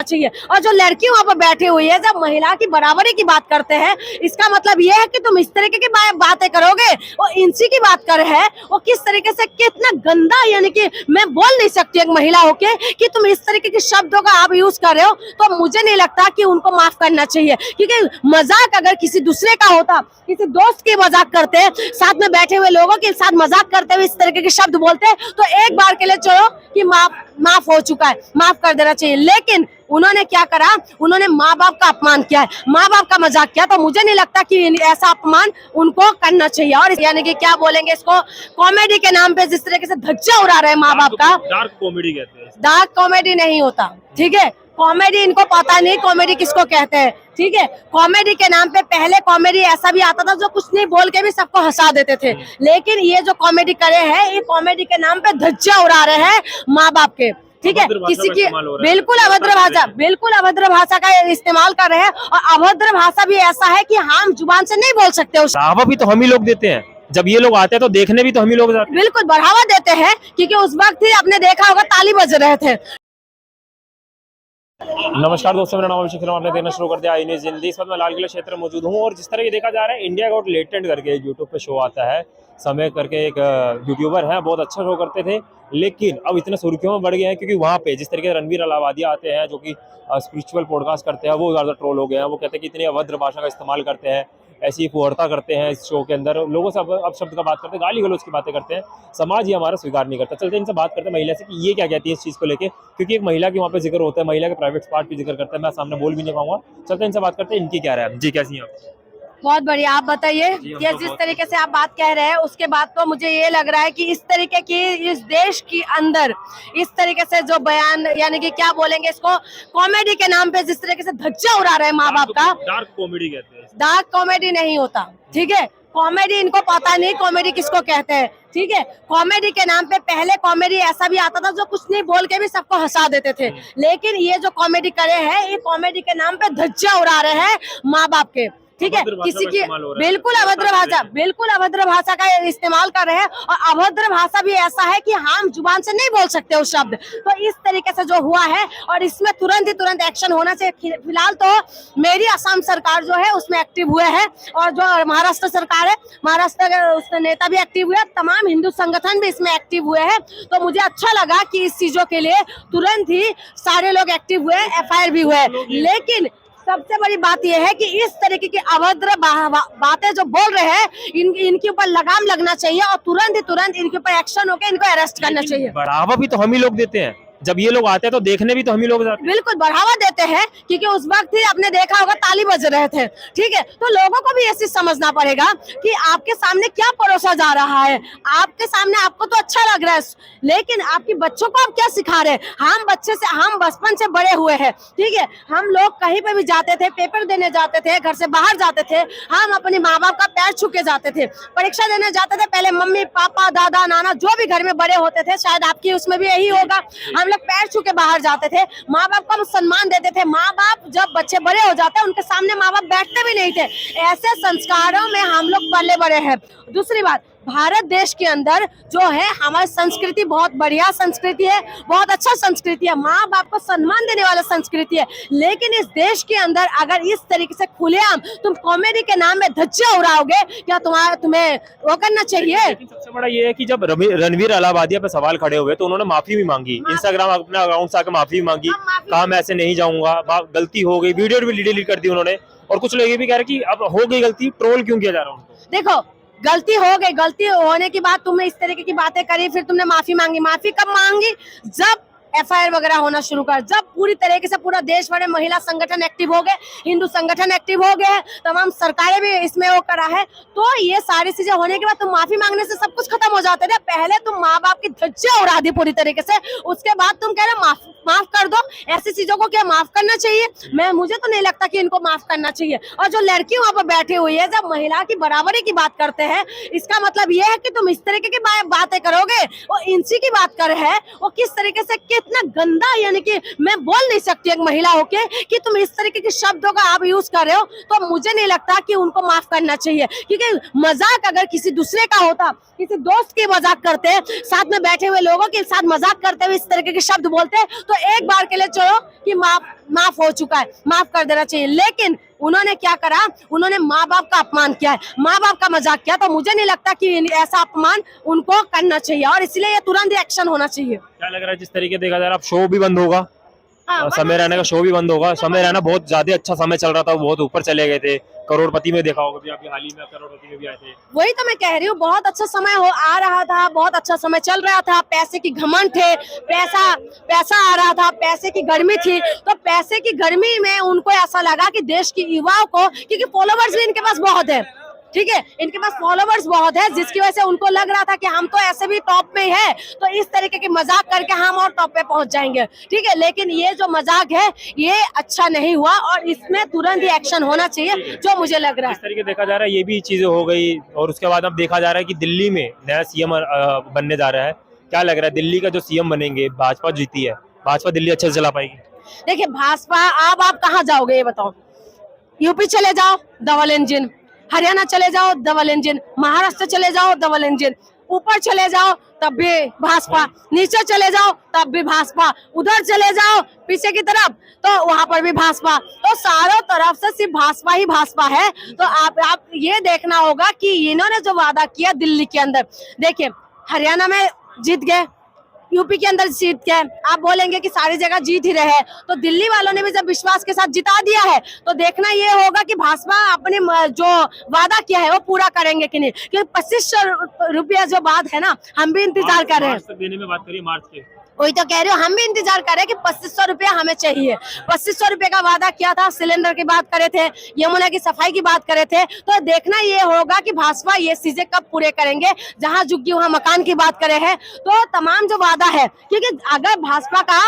चाहिए। और जो लड़की वहाँ पर बैठी हुई है, जब महिला की बराबरी की बात करते हैं, इसका मतलब ये है कि तुम इस तरीके की बातें करोगे। वो इंसी की बात कर है, वो किस तरीके से कितना गंदा, यानी कि मैं बोल नहीं सकती एक महिला होके कि तुम इस तरीके के शब्दों का आप यूज कर रहे हो, तो मुझे नहीं लगता कि उनको माफ करना चाहिए। क्योंकि मजाक अगर किसी दूसरे का होता, किसी दोस्त की मजाक करते हैं, साथ में बैठे हुए लोगों के साथ मजाक करते हुए इस तरीके के शब्द बोलते हैं, तो एक बार के लिए चलो कि माफ हो चुका है, माफ कर देना चाहिए। लेकिन उन्होंने क्या करा, उन्होंने माँ बाप का अपमान किया है, माँ बाप का मजाक किया, तो मुझे नहीं लगता कि ऐसा अपमान उनको करना चाहिए। और यानी कि क्या बोलेंगे इसको, कॉमेडी के नाम पे जिस तरीके से धज्जा उड़ा रहे हैं माँ बाप का। डार्क कॉमेडी कहते हैं। डार्क कॉमेडी नहीं होता, ठीक है। कॉमेडी इनको पता नहीं कॉमेडी किसको कहते हैं, ठीक है। कॉमेडी के नाम पे पहले कॉमेडी ऐसा भी आता था जो कुछ नहीं बोल के भी सबको हंसा देते थे, लेकिन ये जो कॉमेडी करे हैं, ये कॉमेडी के नाम पे धज्जा उड़ा रहे हैं माँ बाप के, ठीक है। किसी की बिल्कुल अभद्र भाषा का इस्तेमाल कर रहे हैं। और अभद्र भाषा भी ऐसा है कि हम जुबान से नहीं बोल सकते। बढ़ावा भी तो हम ही लोग देते हैं, जब ये लोग आते हैं तो देखने भी तो हम ही लोग जाते हैं। बिल्कुल बढ़ावा देते हैं, क्योंकि उस वक्त ही आपने देखा होगा ताली बज रहे थे। नमस्कार दोस्तों, मेरा नाम अभिषेक शर्मा, आपने देखना शुरू कर दिया आई न्यूज़ हिंदी। इस वक्त मैं लाल किला क्षेत्र में मौजूद हूँ और जिस तरह ये देखा जा रहा है, इंडिया गॉट लेटेंट करके यूट्यूब पे शो आता है, समय करके एक यूट्यूबर है, बहुत अच्छा शो करते थे, लेकिन अब इतने सुर्खियों में बढ़ गए हैं क्योंकि वहाँ पे जिस तरीके से रणवीर अलाहाबादिया आते हैं जो कि स्पिरिचुअल पॉडकास्ट करते हैं, वो ज़्यादा ट्रोल हो गए हैं। वो कहते हैं कि इतनी अभद्र भाषा का इस्तेमाल करते हैं, ऐसी फुहरता करते हैं इस शो के अंदर, लोगों से अब शब्द का बात करते हैं, गाली गलौज की बातें करते हैं, समाज ये हमारा स्वीकार नहीं करता। चलते इनसे बात करते हैं महिला से कि ये क्या कहती है इस चीज़ को लेके, क्योंकि एक महिला की वहाँ पे जिक्र होता है, महिला के प्राइवेट पार्ट भी जिक्र करते हैं, मैं सामने बोल भी नहीं पाऊंगा। चलते इनसे बात करते हैं, इनकी क्या राय है। जी कैसी हैं आप? बहुत बढ़िया, आप बताइए। ये जिस तरीके से आप बात कह रहे हैं, उसके बाद तो मुझे ये लग रहा है कि इस तरीके की इस देश के अंदर इस तरीके से जो बयान, यानी कि क्या बोलेंगे इसको, कॉमेडी के नाम पे जिस तरीके से धज्जा उड़ा रहे हैं माँ बाप का। डार्क कॉमेडी कहते हैं। डार्क कॉमेडी नहीं होता, ठीक है। कॉमेडी इनको पता नहीं कॉमेडी किसको कहते हैं, ठीक है। कॉमेडी के नाम पे पहले कॉमेडी ऐसा भी आता था जो कुछ नहीं बोल के भी सबको हंसा देते थे, लेकिन ये जो कॉमेडी करे हैं, ये कॉमेडी के नाम पे धज्जा उड़ा रहे हैं माँ बाप के, ठीक है। किसी की बिल्कुल अभद्र भाषा का इस्तेमाल कर रहे हैं। और अभद्र भाषा भी ऐसा है कि हम जुबान से नहीं बोल सकते उस शब्द, तो इस तरीके से जो हुआ है, और इसमें तुरंत एक्शन होना चाहिए। फिलहाल तो मेरी असम सरकार जो है उसमें एक्टिव हुए हैं, और जो महाराष्ट्र सरकार है, महाराष्ट्र के उसके नेता भी एक्टिव हुए, तमाम हिंदू संगठन भी इसमें एक्टिव हुए हैं। तो मुझे अच्छा लगा कि इस चीजों के लिए तुरंत ही सारे लोग एक्टिव हुए, FIR भी हुए। लेकिन सबसे बड़ी बात यह है कि इस तरीके की अभद्र बातें जो बोल रहे हैं, इनके ऊपर लगाम लगना चाहिए और तुरंत इनके ऊपर एक्शन होकर इनको अरेस्ट करना चाहिए। बढ़ावा भी तो हम ही लोग देते हैं, जब ये लोग आते हैं तो देखने भी तो हम ही लोग जाते हैं। बिल्कुल बढ़ावा देते हैं, क्योंकि उस वक्त ही आपने देखा होगा ताली बज रहे थे, ठीक है। तो लोगों को भी ऐसे समझना पड़ेगा कि आपके सामने क्या परोसा जा रहा है। आपके सामने आपको तो अच्छा लग रहा है, लेकिन आपके बच्चों को आप क्या सिखा रहे हैं। हम बचपन से बड़े हुए हैं, ठीक है। हम लोग कहीं पे भी जाते थे, पेपर देने जाते थे, घर से बाहर जाते थे, हम अपने माँ बाप का पैर छू के जाते थे। परीक्षा देने जाते थे, पहले मम्मी पापा दादा नाना जो भी घर में बड़े होते थे, शायद आपकी उसमें भी यही होगा, हम लोग पैर छू के बाहर जाते थे, माँ बाप को हम सम्मान देते थे। माँ बाप जब बच्चे बड़े हो जाते हैं, उनके सामने माँ बाप बैठते भी नहीं थे। ऐसे संस्कारों में हम लोग पले बड़े हैं। दूसरी बात, भारत देश के अंदर जो है हमारी संस्कृति बहुत बढ़िया संस्कृति है, बहुत अच्छा संस्कृति है, माँ बाप को सम्मान देने वाला संस्कृति है। लेकिन इस देश के अंदर अगर इस तरीके से खुलेआम तुम कॉमेडी के नाम में धज्जा उड़ाओगे, क्या तुम्हें वो करना चाहिए। लेकिन सबसे बड़ा ये है कि जब रणवीर अलाहाबादिया पे सवाल खड़े हुए तो उन्होंने माफी भी मांगी, इंस्टाग्राम अपने अकाउंट से आकर माफी भी मांगी, कहा मैं ऐसे नहीं जाऊंगा, गलती हो गई, वीडियो भी डिलीट कर दी उन्होंने। और कुछ लोग ये भी कह रहे कि अब हो गई गलती, ट्रोल क्यों किया जा रहा है उनको। देखो, गलती हो गई, गलती होने के बाद तुमने इस तरीके की बातें करी, फिर तुमने माफी मांगी। माफी कब मांगी, जब FIR वगैरह होना शुरू कर, जब पूरी तरीके से पूरा देश भर में महिला संगठन एक्टिव हो गए, हिंदू संगठन एक्टिव हो गए, तमाम सरकारें भी इसमें वो करा है, तो ये सारी चीजें होने के बाद तुम माफी मांगने से सब कुछ खत्म हो जाते थे। पहले तुम माँ बाप की धज्जियां उड़ा दी पूरी तरीके से, उसके बाद तुम कह रहे माफ कर दो। ऐसी चीजों को क्या माफ करना चाहिए। मुझे तो नहीं लगता कि इनको माफ करना चाहिए। और जो लड़की वहाँ पर बैठी हुई है, जब महिला की बराबरी की बात करते हैं, इसका मतलब ये है कि तुम इस तरीके की बातें करोगे। वो इंसी की बात कर है, वो किस तरीके से इतना गंदा, यानी कि मैं बोल नहीं सकती एक महिला होके कि तुम इस तरीके के शब्दों का आप यूज कर रहे हो, तो मुझे नहीं लगता कि उनको माफ करना चाहिए। क्योंकि मजाक अगर किसी दूसरे का होता, किसी दोस्त की मजाक करते, साथ में बैठे हुए लोगों के साथ मजाक करते हुए इस तरीके के शब्द बोलते, तो एक बार के लिए चलो कि माफ हो चुका है, माफ कर देना चाहिए। लेकिन उन्होंने क्या करा, उन्होंने माँ बाप का अपमान किया है, माँ बाप का मजाक किया, तो मुझे नहीं लगता कि ऐसा अपमान उनको करना चाहिए, और इसलिए ये तुरंत एक्शन होना चाहिए। क्या लग रहा है जिस तरीके देखा जा रहा है अब शो भी बंद होगा, हाँ, समय रैना का शो भी बंद होगा। समय रैना बहुत ज्यादा अच्छा समय चल रहा था, वो बहुत ऊपर चले गए थे, करोड़पति में देखा होगा, अभी हाल ही में करोड़पति में भी आए थे। वही तो मैं कह रही हूँ, बहुत अच्छा समय आ रहा था, बहुत अच्छा समय चल रहा था, पैसे की घमंड थे, पैसा आ रहा था, पैसे की गर्मी थी, तो पैसे की गर्मी में उनको ऐसा लगा कि देश की युवाओं को, क्योंकि फॉलोवर्स भी इनके पास बहुत है, ठीक है, इनके पास फॉलोवर्स बहुत है, जिसकी वजह से उनको लग रहा था कि हम तो ऐसे भी टॉप में है, तो इस तरीके की मजाक करके हम और टॉप पे पहुंच जाएंगे, ठीक है। लेकिन ये जो मजाक है ये अच्छा नहीं हुआ, और इसमें तुरंत ही एक्शन होना चाहिए, जो मुझे लग रहा है। इस तरीके देखा जा रहा है ये भी चीजें हो गई, और उसके बाद अब देखा जा रहा है कि दिल्ली में नया सीएम बनने जा रहा है। क्या लग रहा है दिल्ली का जो सीएम बनेंगे, भाजपा जीती है, भाजपा दिल्ली अच्छे से चला पाएगी? देखिए भाजपा, अब आप कहाँ जाओगे ये बताओ? यूपी चले जाओ, डबल इंजन, हरियाणा चले जाओ, डबल इंजन, महाराष्ट्र चले जाओ, डबल इंजन, ऊपर चले जाओ तब भी भाजपा, नीचे चले जाओ तब भी भाजपा, उधर चले जाओ पीछे की तरफ तो वहां पर भी भाजपा, तो चारों तरफ से सिर्फ भाजपा ही भाजपा है। तो आप ये देखना होगा कि इन्होंने जो वादा किया दिल्ली के अंदर, देखिए हरियाणा में जीत गए, यूपी के अंदर जीत गए, आप बोलेंगे कि सारी जगह जीत ही रहे, तो दिल्ली वालों ने भी जब विश्वास के साथ जिता दिया है, तो देखना ये होगा कि भाजपा अपने जो वादा किया है वो पूरा करेंगे कि नहीं। क्योंकि 2500 रुपया जो बात है ना, हम भी इंतजार कर रहे हैं, मार्च तक देने में बात करिए, मार्च के। वही तो कह रही हूँ, हम भी इंतजार कर रहे हैं कि 2500 रुपया हमें चाहिए। 2500 रुपए का वादा किया था, सिलेंडर की बात करे थे, यमुना की सफाई की बात करे थे, तो देखना ये होगा कि भाजपा ये चीजें कब पूरे करेंगे। जहां झुग्गी वहां मकान की बात करे हैं, तो तमाम जो वादा है, क्योंकि अगर भाजपा का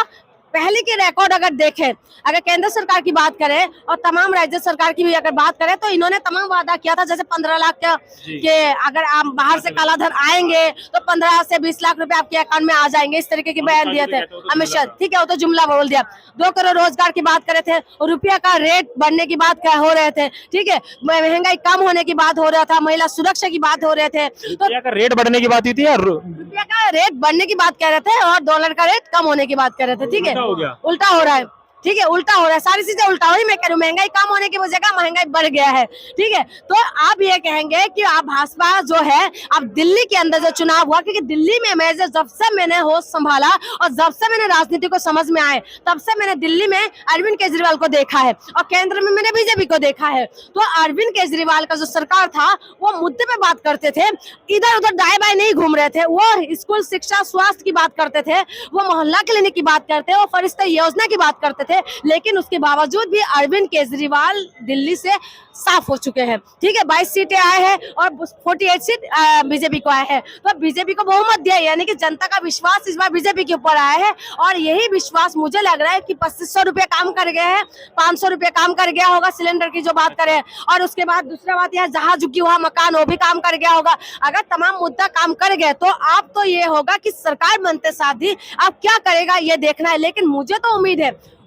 पहले के रिकॉर्ड अगर देखें, अगर केंद्र सरकार की बात करें और तमाम राज्य सरकार की भी अगर बात करें, तो इन्होंने तमाम वादा किया था, जैसे 15 लाख के अगर आप बाहर से कालाधन आएंगे तो 15 से 20 लाख रुपए आपके अकाउंट में आ जाएंगे, इस तरीके के बयान दिए थे अमित शाह, ठीक है, वो तो जुमला बोल दिया। 2 करोड़ रोजगार की बात करे थे, और रुपया का रेट बढ़ने की बात हो रहे थे, ठीक है, महंगाई कम होने की बात हो रहा था, महिला सुरक्षा की बात हो रहे थे, तो रेट बढ़ने की बात हुई थी यार, रुपया का रेट बढ़ने की बात कह रहे थे, और डॉलर का रेट कम होने की बात कर रहे थे, ठीक है, उल्टा हो रहा है, ठीक है, उल्टा हो रहा है, सारी चीजें उल्टा हो रही। मैं कह रही हूँ महंगाई कम होने की जगह महंगाई बढ़ गया है, ठीक है। तो आप ये कहेंगे कि आप भाजपा जो है, अब दिल्ली के अंदर जो चुनाव हुआ, क्योंकि दिल्ली में मैं जब से मैंने होश संभाला और जब से मैंने राजनीति को समझ में आए, तब से मैंने दिल्ली में अरविंद केजरीवाल को देखा है, और केंद्र में मैंने बीजेपी को देखा है। तो अरविंद केजरीवाल का जो सरकार था, वो मुद्दे पे बात करते थे, इधर उधर दाएं बाएं नहीं घूम रहे थे, वो स्कूल शिक्षा स्वास्थ्य की बात करते थे, वो मोहल्ला क्लिनिक की बात करते, वो फरिश्ता योजना की बात करते थे। लेकिन उसके बावजूद भी अरविंद केजरीवाल दिल्ली से साफ हो चुके हैं, ठीक है, 22 सीटें आए हैं और 48 सीट बीजेपी को आए हैं, तो बीजेपी को बहुमत दिया, यानी कि जनता का विश्वास इस बार बीजेपी के ऊपर आया है। और यही विश्वास मुझे लग रहा है कि 2500 रुपये काम कर गए हैं, 500 रुपये काम कर गया होगा सिलेंडर की जो बात करें, और उसके बाद दूसरा बात यह जहां झुकी हुआ मकान, वो भी काम कर गया होगा। अगर तमाम मुद्दा काम कर गए, तो आप तो ये होगा कि सरकार बनते साथ ही आप क्या करेगा ये देखना है। लेकिन मुझे तो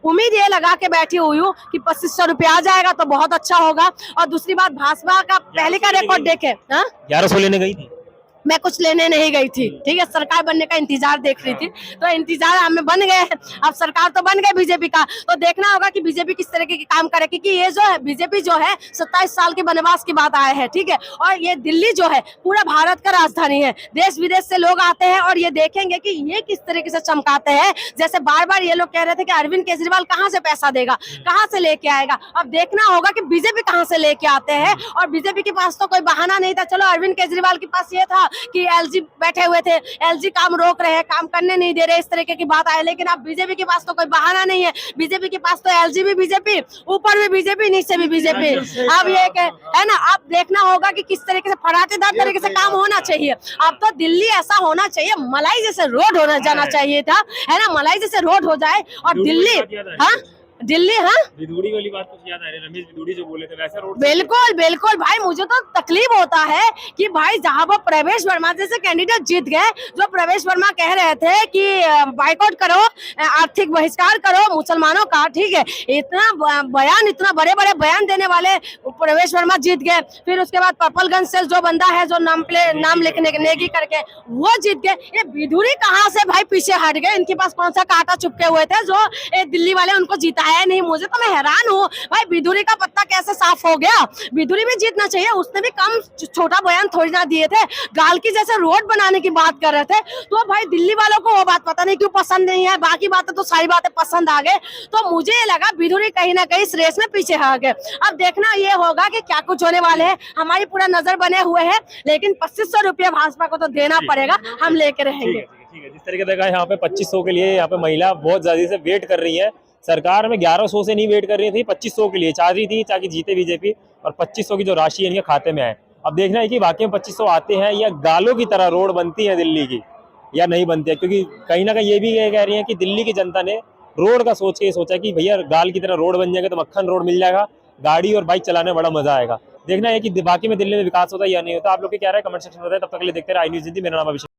उम्मीद ये लगा के बैठी हुई हूँ कि 2500 रुपये आ जाएगा तो बहुत अच्छा होगा। और दूसरी बात, भाजपा का पहले का रिकॉर्ड देखे, 1100 लेने गई थी, मैं कुछ लेने नहीं गई थी, ठीक है, सरकार बनने का इंतजार देख रही थी, तो इंतजार हमें बन गए हैं, अब सरकार तो बन गए बीजेपी का, तो देखना होगा कि बीजेपी किस तरीके के काम करे, क्योंकि ये जो है बीजेपी जो है 27 साल के वनवास की बात आए हैं, ठीक है, और ये दिल्ली जो है पूरा भारत का राजधानी है, देश विदेश से लोग आते हैं और ये देखेंगे कि ये किस तरीके से चमकाते हैं। जैसे बार बार ये लोग कह रहे थे कि अरविंद केजरीवाल कहाँ से पैसा देगा, कहाँ से लेके आएगा, अब देखना होगा कि बीजेपी कहाँ से लेके आते हैं। और बीजेपी के पास तो कोई बहाना नहीं था, चलो अरविंद केजरीवाल के पास ये था कि एलजी बैठे हुए थे, एलजी काम रोक रहे हैं, काम करने नहीं दे रहे, इस तरीके की बात आए। लेकिन अब बीजेपी के पास तो कोई बहाना नहीं है, बीजेपी के पास तो एलजी भी बीजेपी, ऊपर भी बीजेपी, नीचे भी बीजेपी। अब ये है ना, अब देखना होगा कि किस तरीके से फराटेदार तरीके से काम होना चाहिए। अब तो दिल्ली ऐसा होना चाहिए, मलाई जैसे रोड होना जाना चाहिए था, है ना, मलाई जैसे रोड हो जाए और दिल्ली, हाँ दिल्ली, हाँ विदुड़ी वाली बात कुछ याद आ रही है, रमेश विदुड़ी जो बोले थे वैसा रोड बिल्कुल बिल्कुल भाई, मुझे तो तकलीफ होता है कि भाई जहाँ पर प्रवेश वर्मा जैसे कैंडिडेट जीत गए, जो प्रवेश वर्मा कह रहे थे कि बाइकआउट करो, आर्थिक बहिष्कार करो मुसलमानों का, ठीक है, बयान, इतना बड़े बड़े बयान देने वाले प्रवेश वर्मा जीत गए। फिर उसके बाद पर्पलगंज से जो बंदा है जो नाम लिखने नेगी करके, वो जीत गए। ये विधुरी कहाँ से भाई पीछे हट गए, इनके पास कौन सा कांटा चुपके हुए थे जो दिल्ली वाले उनको जिताया नहीं। मुझे तो, मैं हैरान हूँ भाई, विधुरी का पत्ता कैसे साफ हो गया। विधुरी भी जीतना चाहिए, उसने भी कम छोटा बयान थोड़ी ना दिए थे। गाल की जैसे रोड बनाने की बात कर रहे थे, तो भाई दिल्ली वालों को वो बात पता नहीं क्यों पसंद नहीं है, बाकी बातें तो सारी बातें पसंद आ गए। तो मुझे ये लगा विधुरी कहीं ना कहीं इस रेस में पीछे आ गए। अब देखना ये होगा कि क्या कुछ होने वाले है, हमारी पूरा नजर बने हुए है, लेकिन 2500 रुपया भाजपा को तो देना पड़ेगा, हम लेके रहेंगे। ठीक है, जिस तरीके देखा यहाँ पे 2500 के लिए यहाँ पे महिला बहुत ज्यादा से वेट कर रही है। सरकार में 1100 से नहीं वेट कर रही थी, 2500 के लिए चाह रही थी ताकि जीते बीजेपी, और 2500 की जो राशि है इनके खाते में आए। अब देखना है कि वाकई में 2500 आते हैं या गालों की तरह रोड बनती है दिल्ली की, या नहीं बनती है। क्योंकि कहीं ना कहीं ये भी कह रही है कि दिल्ली की जनता ने रोड का सोच के सोचा कि भैया गाल की तरह रोड बन जाएगा तो मक्खन रोड मिल जाएगा, गाड़ी और बाइक चलाने में बड़ा मजा आएगा। देखना है कि बाकी में दिल्ली में विकास होता है या नहीं होता। आप लोग क्या रहा है कमेंट सेक्शन में बताएं। तब तक के लिए देखते रहे आई न्यूज़ हिंदी। मेरा नाम अभिषेक।